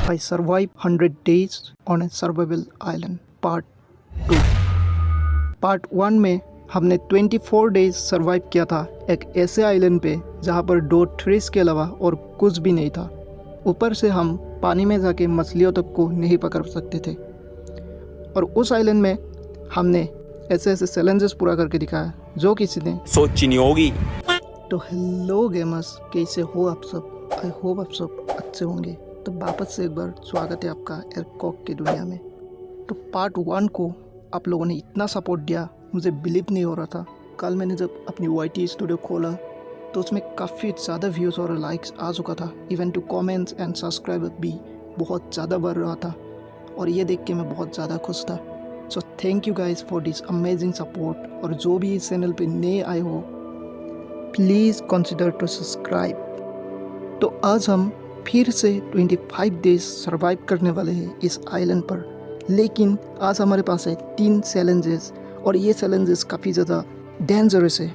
I survived 100 days on a survival island part 2। Part 1 में हमने 24 days survive किया था एक ऐसे आइलैंड पे जहाँ पर 2 ट्रीज के अलावा और कुछ भी नहीं था। ऊपर से हम पानी में जाके मछलियों तक को नहीं पकड़ सकते थे। और उस आइलैंड में हमने ऐसे ऐसे चैलेंजेस पूरा करके दिखाया जो किसी ने सोची नहीं होगी। तो हेलो गेमर्स, कैसे हो आप सब? आई होप आप सब अच्छे होंगे। तो वापस से एक बार स्वागत है आपका एयरकॉक की दुनिया में। तो पार्ट 1 को आप लोगों ने इतना सपोर्ट दिया, मुझे बिलीव नहीं हो रहा था। कल मैंने जब अपनी YT स्टूडियो खोला तो उसमें काफ़ी ज़्यादा व्यूज़ और लाइक्स आ चुका था। Even two comments and subscriber भी बहुत ज़्यादा बढ़ रहा था और ये देख के मैं बहुत ज़्यादा खुश था। So thank you guys for this amazing support. और जो भी इस चैनल पे नए आए हो प्लीज़ कंसिडर टू सब्सक्राइब। तो आज हम फिर से 25 डेज सर्वाइव करने वाले हैं इस आइलैंड पर। लेकिन आज हमारे पास है 3 चैलेंजेस और ये चैलेंजेस काफ़ी ज़्यादा डेंजरस है।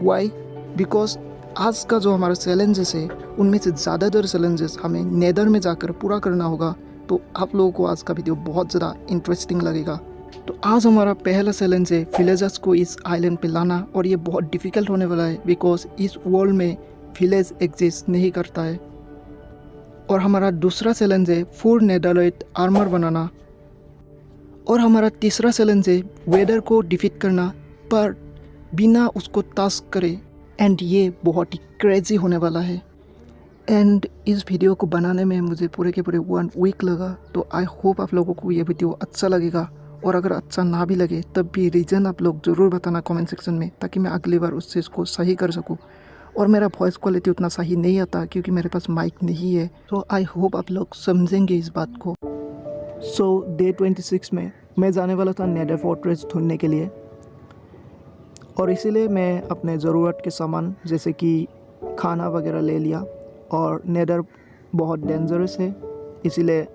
वाई? बिकॉज आज का जो हमारा चैलेंजेस है उनमें से ज़्यादातर चैलेंजेस हमें नेदर में जाकर पूरा करना होगा। तो आप लोगों को आज का वीडियो बहुत ज़्यादा इंटरेस्टिंग लगेगा। तो आज हमारा पहला चैलेंज है विलेजर्स को इस आइलैंड पे लाना। और ये बहुत डिफ़िकल्ट होने वाला है बिकॉज इस वर्ल्ड में विलेज एग्जिस्ट नहीं करता है। और हमारा दूसरा चैलेंज है फुल नेदरलाइट आर्मर बनाना। और हमारा तीसरा चैलेंज है वेदर को डिफीट करना पर बिना उसको टास्क करे। एंड ये बहुत ही क्रेजी होने वाला है। एंड इस वीडियो को बनाने में मुझे पूरे के पूरे 1 वीक लगा। तो आई होप आप लोगों को ये वीडियो अच्छा लगेगा। और अगर अच्छा ना भी लगे तब भी रीज़न आप लोग ज़रूर बताना कमेंट सेक्शन में, ताकि मैं अगली बार उस चीज़ को सही कर सकूँ। और मेरा वॉइस क्वालिटी उतना सही नहीं आता क्योंकि मेरे पास माइक नहीं है। तो आई होप आप लोग समझेंगे इस बात को। सो डे 26 में मैं जाने वाला था नेदर फोर्ट्रेस ढूंढने के लिए। और इसीलिए मैं अपने ज़रूरत के सामान जैसे कि खाना वगैरह ले लिया। और नेदर बहुत डेंजरस है इसीलिए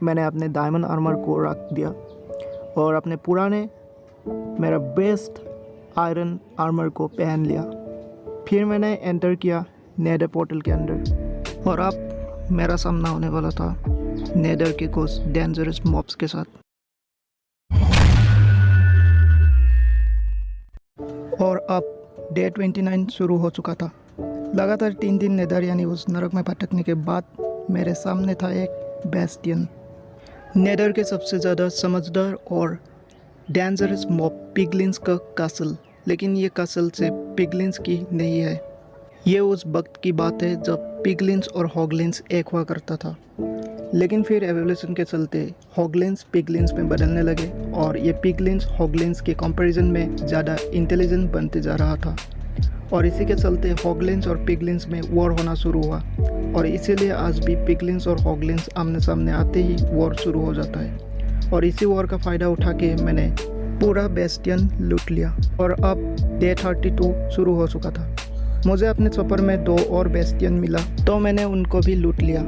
मैंने अपने डायमंड आर्मर को रख दिया और अपने पुराने मेरा बेस्ट आयरन आर्मर को पहन लिया। फिर मैंने एंटर किया नेदर पोर्टल के अंदर। और अब मेरा सामना होने वाला था नेदर के कुछ डेंजरस मॉब्स के साथ। और अब डे 29 शुरू हो चुका था। लगातार 3 दिन नेदर यानी उस नरक में भटकने के बाद मेरे सामने था एक बेस्टियन। नेदर के सबसे ज़्यादा समझदार और डेंजरस मॉब पिगलिन्स का कासल। लेकिन ये कासल से पिगलिन्स की नहीं है। ये उस वक्त की बात है जब पिगलिन्स और हॉगलिन्स एक हुआ करता था। लेकिन फिर एवोल्यूशन के चलते हॉगलिन्स पिगलिन्स में बदलने लगे और ये पिगलिन्स हॉगलिन्स के कंपैरिजन में ज़्यादा इंटेलिजेंट बनते जा रहा था। और इसी के चलते हॉगलिन्स और पिगलिन्स में वॉर होना शुरू हुआ। और इसीलिए आज भी पिगलिन्स और हॉगलिन्स आमने सामने आते ही वॉर शुरू हो जाता है। और इसी वॉर का फ़ायदा उठा के मैंने पूरा बेस्टियन लूट लिया। और अब डे 32 शुरू हो चुका था। मुझे अपने सफ़र में 2 और बेस्टियन मिला तो मैंने उनको भी लूट लिया।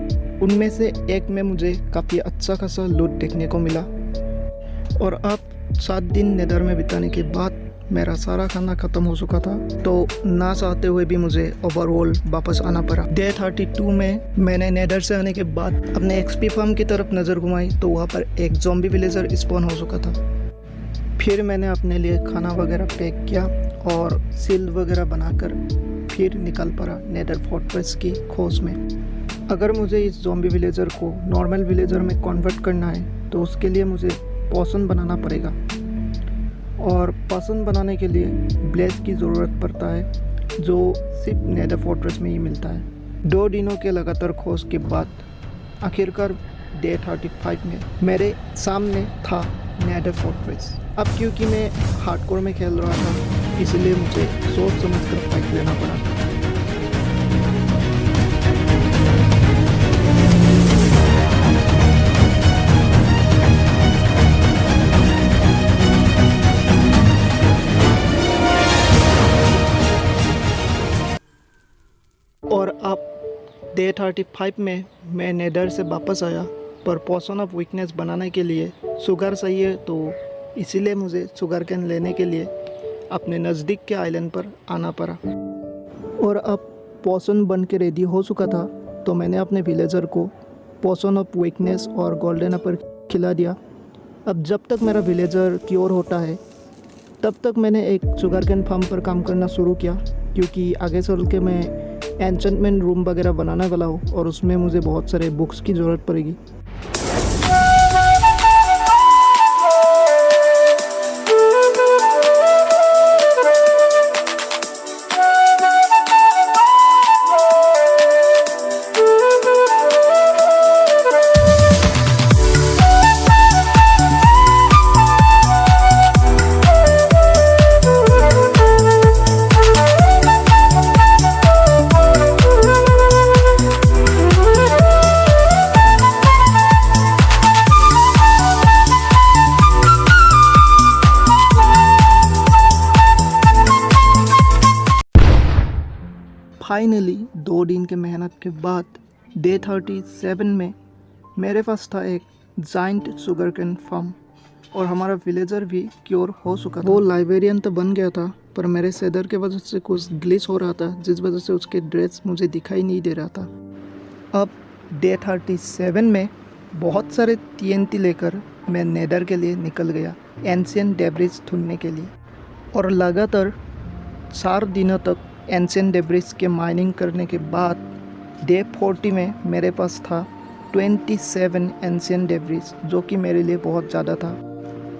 उनमें से एक में मुझे काफ़ी अच्छा खासा लूट देखने को मिला। और अब 7 दिन नेदर में बिताने के बाद मेरा सारा खाना ख़त्म हो चुका था। तो ना चाहते हुए भी मुझे ओवरऑल वापस आना पड़ा। डे 32 में मैंने नेदर से आने के बाद अपने XP फार्म की तरफ नज़र घुमाई तो वहाँ पर एक ज़ॉम्बी विलेजर स्पॉन हो चुका था। फिर मैंने अपने लिए खाना वगैरह पैक किया और सील वगैरह बनाकर फिर निकल पड़ा नेदर फोर्ट्रेस की खोज में। अगर मुझे इस ज़ॉम्बी विलेजर को नॉर्मल विलेजर में कन्वर्ट करना है तो उसके लिए मुझे पोशन बनाना पड़ेगा। और पोशन बनाने के लिए ब्लेज की ज़रूरत पड़ता है जो सिर्फ नेदर फोर्ट्रेस में ही मिलता है। 2 दिनों के लगातार खोज के बाद आखिरकार डे 35 में मेरे सामने था नेदर फोर्ट्रेस। अब क्योंकि मैं हार्डकोर में खेल रहा था इसलिए मुझे सोच समझ कर फाइट लेना पड़ा। और अब डे 35 में मैं नेदर से वापस आया पर पोशन ऑफ वीकनेस बनाने के लिए शुगर चाहिए। तो इसीलिए मुझे शुगर कैन लेने के लिए अपने नज़दीक के आइलैंड पर आना पड़ा। और अब पोशन बन के रेडी हो चुका था तो मैंने अपने विलेजर को पोशन ऑफ वीकनेस और गोल्डन एप्पल खिला दिया। अब जब तक मेरा विलेजर क्योर होता है तब तक मैंने एक शुगर कैन फार्म पर काम करना शुरू किया, क्योंकि आगे चल के मैं एन्चेंटमेंट रूम वगैरह बनाने वाला हूँ और उसमें मुझे बहुत सारे बुक्स की ज़रूरत पड़ेगी। फाइनली 2 दिन के मेहनत के बाद डे 37 में मेरे पास था एक जाइंट शुगर कैन फार्म और हमारा विलेजर भी क्योर हो चुका था। वो लाइब्रेरियन तो बन गया था, पर मेरे सेदर के वजह से कुछ ग्लिच हो रहा था, जिस वजह से उसके ड्रेस मुझे दिखाई नहीं दे रहा था। अब डे 37 में बहुत सारे TNT लेकर मैं नेदर के लिए निकल गया एंशिएंट डेब्रिज ढूंढने के लिए, और लगातार 4 दिनों तक एंशिएंट डेब्रिज के माइनिंग करने के बाद डे 40 में मेरे पास था 27 एंशिएंट डेब्रिज, जो कि मेरे लिए बहुत ज़्यादा था।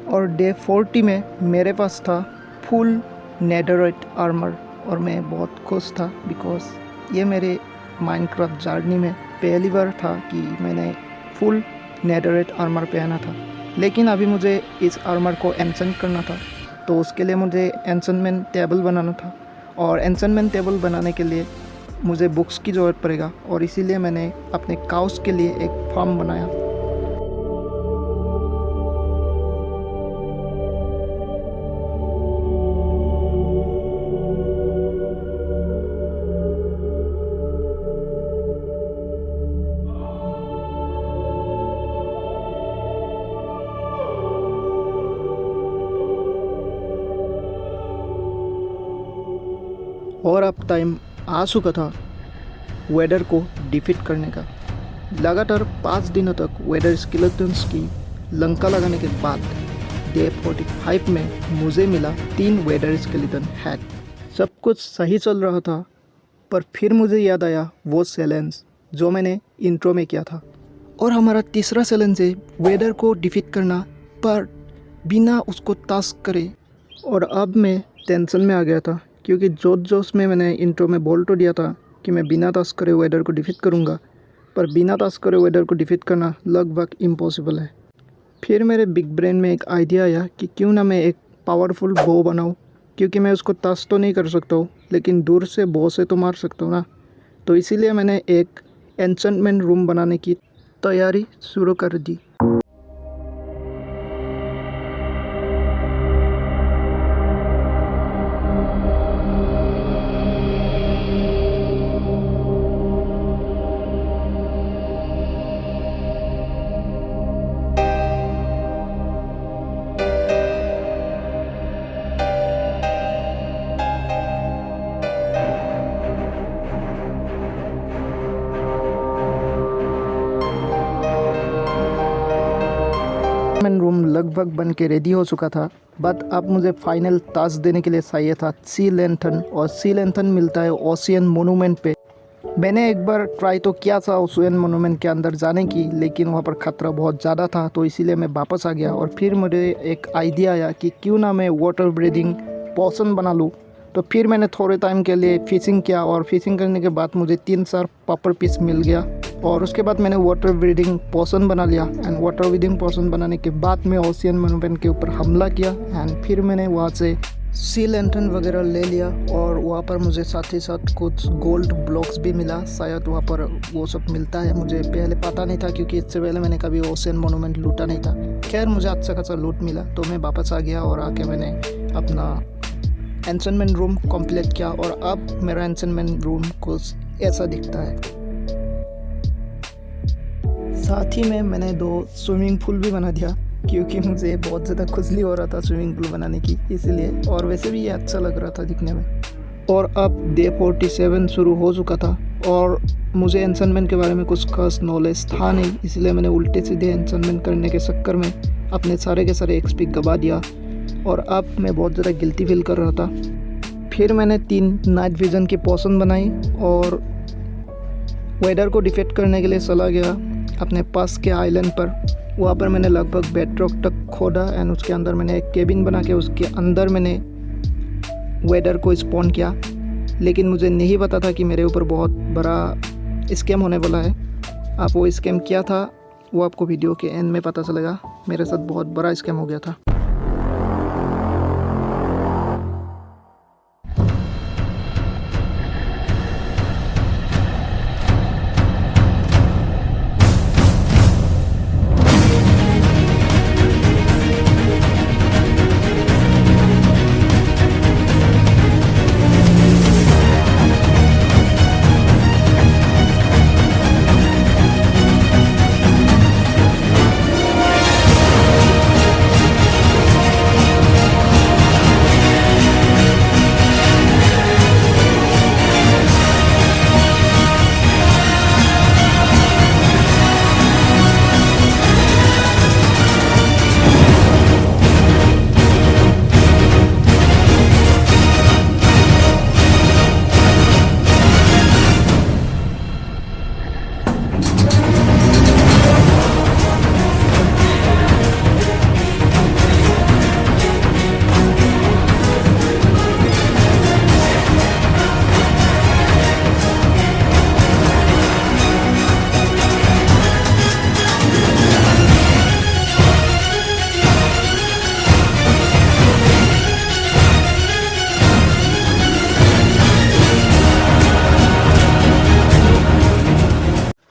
और डे 40 में मेरे पास था फुल नेदरराइट आर्मर और मैं बहुत खुश था, बिकॉज ये मेरे माइनक्राफ्ट जर्नी में पहली बार था कि मैंने फुल नेदरराइट आर्मर पहना था। लेकिन अभी मुझे इस आर्मर को एन्चेंट करना था, तो उसके लिए मुझे एन्चेंटमेंट टेबल बनाना था, और एन्चेंटमेंट टेबल बनाने के लिए मुझे बुक्स की ज़रूरत पड़ेगा, और इसीलिए मैंने अपने काउस के लिए एक फार्म बनाया। और अब टाइम आ चुका था वेदर को डिफीट करने का। लगातार 5 दिनों तक वेदर स्केलेटन्स की लंका लगाने के बाद डे 45 में मुझे मिला 3 वेदर स्केलेटन हेड। सब कुछ सही चल रहा था, पर फिर मुझे याद आया वो चैलेंज जो मैंने इंट्रो में किया था, और हमारा तीसरा चैलेंज है वेदर को डिफीट करना, पर बिना उसको टास्क करे। और अब मैं टेंशन में आ गया था, क्योंकि जोश में मैंने इंट्रो में बोल तो दिया था कि मैं बिना टास्क करे वेदर को डिफीट करूँगा, पर बिना टास्क करे वेदर को डिफीट करना लगभग इम्पॉसिबल है। फिर मेरे बिग ब्रेन में एक आइडिया आया कि क्यों ना मैं एक पावरफुल बो बनाऊँ, क्योंकि मैं उसको टास्क तो नहीं कर सकता हूँ, लेकिन दूर से बो से तो मार सकता हूँ ना। तो इसीलिए मैंने एक एन्चेंटमेंट रूम बनाने की तैयारी शुरू कर दी। रूम लगभग बन के रेडी हो चुका था, बट अब मुझे फाइनल टास्क देने के लिए चाहिए था सी लैंथर्न, और सी लैंथर्न मिलता है ओशियन मोनूमेंट पे। मैंने एक बार ट्राई तो किया था ओशियन मोनूमेंट के अंदर जाने की, लेकिन वहाँ पर ख़तरा बहुत ज़्यादा था, तो इसीलिए मैं वापस आ गया। और फिर मुझे एक आइडिया आया कि क्यों ना मैं वाटर ब्रीदिंग पोशन बना लूँ। तो फिर मैंने थोड़े टाइम के लिए फिशिंग किया, और फिशिंग करने के बाद मुझे 3-4 पापर पीस मिल गया, और उसके बाद मैंने वाटर ब्रीदिंग पोशन बना लिया। एंड वाटर ब्रीदिंग पोशन बनाने के बाद मैं ओशियन मोनूमेंट के ऊपर हमला किया, एंड फिर मैंने वहाँ से सी लैंटर्न वगैरह ले लिया, और वहाँ पर मुझे साथ ही साथ कुछ गोल्ड ब्लॉक्स भी मिला। शायद वहाँ पर वो सब मिलता है, मुझे पहले पता नहीं था, क्योंकि इससे पहले मैंने कभी ओशियन मोनूमेंट लूटा नहीं था। खैर मुझे अच्छा खासा लूट मिला, तो मैं वापस आ गया, और आके मैंने अपना एन्चेंटमेंट रूम कंप्लीट किया। और अब मेरा एन्चेंटमेंट रूम कुछ ऐसा दिखता है। साथ ही में मैंने 2 स्विमिंग पूल भी बना दिया, क्योंकि मुझे बहुत ज़्यादा खुजली हो रहा था स्विमिंग पूल बनाने की, इसलिए। और वैसे भी ये अच्छा लग रहा था दिखने में। और अब डे 47 शुरू हो चुका था, और मुझे एंसनमेंट के बारे में कुछ खास नॉलेज था नहीं, इसलिए मैंने उल्टे सीधे एंसनमेंट करने के चक्कर में अपने सारे के सारे एक्सपी गवा दिया और अब मैं बहुत ज़्यादा गिल्टी फील कर रहा था। फिर मैंने 3 नाइट विज़न की पोशन बनाई और वेदर को डिफेक्ट करने के लिए चला गया अपने पास के आइलैंड पर। वहाँ पर मैंने लगभग बेडरॉक तक खोदा एंड उसके अंदर मैंने एक केबिन बना के उसके अंदर मैंने वेदर को स्पॉन किया। लेकिन मुझे नहीं पता था कि मेरे ऊपर बहुत बड़ा स्कैम होने वाला है। आप वो स्कैम क्या था वो आपको वीडियो के एंड में पता चलेगा। मेरे साथ बहुत बड़ा स्कैम हो गया था।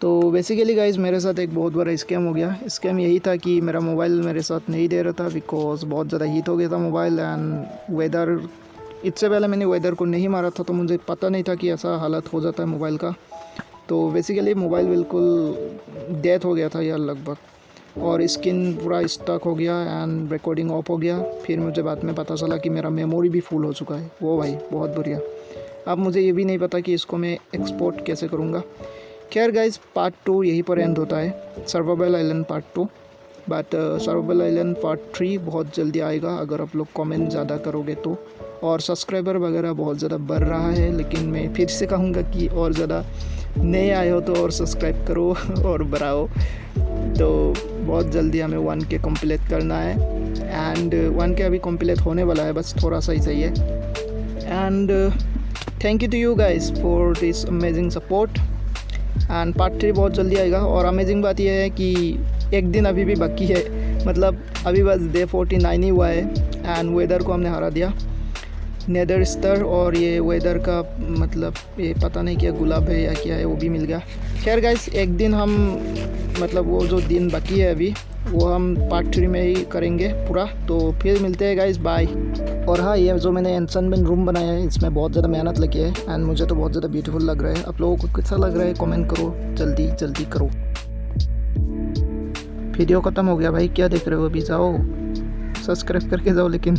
तो बेसिकली गाइज मेरे साथ एक बहुत बड़ा स्कैम हो गया। स्कैम यही था कि मेरा मोबाइल मेरे साथ नहीं दे रहा था बिकॉज बहुत ज़्यादा हीट हो गया था मोबाइल एंड वेदर। इससे पहले मैंने वेदर को नहीं मारा था तो मुझे पता नहीं था कि ऐसा हालत हो जाता है मोबाइल का। तो बेसिकली मोबाइल बिल्कुल डेथ हो गया था यार लगभग, और स्क्रीन पूरा स्टक हो गया एंड रिकॉर्डिंग ऑफ हो गया। फिर मुझे बाद में पता चला कि मेरा मेमोरी भी फुल हो चुका है। वो भाई बहुत बढ़िया। अब मुझे ये भी नहीं पता कि इसको मैं एक्सपोर्ट कैसे करूँगा। खैर गाइज पार्ट 2 यहीं पर एंड होता है, survival island part 2। But survival island part 3 बहुत जल्दी आएगा अगर आप लोग कमेंट ज़्यादा करोगे तो। और सब्सक्राइबर वगैरह बहुत ज़्यादा बढ़ रहा है, लेकिन मैं फिर से कहूँगा कि और ज़्यादा नए आए हो तो और सब्सक्राइब करो और बढ़ाओ। तो बहुत जल्दी हमें 1K कंप्लीट करना है एंड 1K अभी कंप्लीट होने वाला है, बस थोड़ा सा ही सही है। And thank you to you guys for this amazing support and part 3 बहुत जल्दी आएगा। और अमेजिंग बात यह है कि एक दिन अभी भी बाकी है, मतलब अभी बस डे 49 ही हुआ है एंड वेदर को हमने हरा दिया। नेदर स्टार और ये वेदर का मतलब ये पता नहीं क्या गुलाब है या क्या है वो भी मिल गया। खैर गाइस एक दिन हम मतलब वो जो दिन बाकी है अभी वो हम पार्ट 3 में ही करेंगे पूरा। तो फिर मिलते हैं गाइस, बाय। और हाँ, ये जो मैंने एंसनमेंट रूम बनाया है इसमें बहुत ज़्यादा मेहनत लगी है एंड मुझे तो बहुत ज़्यादा ब्यूटीफुल लग रहा है। आप लोगों को कैसा लग रहा है कमेंट करो, जल्दी जल्दी करो। वीडियो ख़त्म हो गया भाई, क्या देख रहे हो अभी? जाओ सब्सक्राइब करके जाओ लेकिन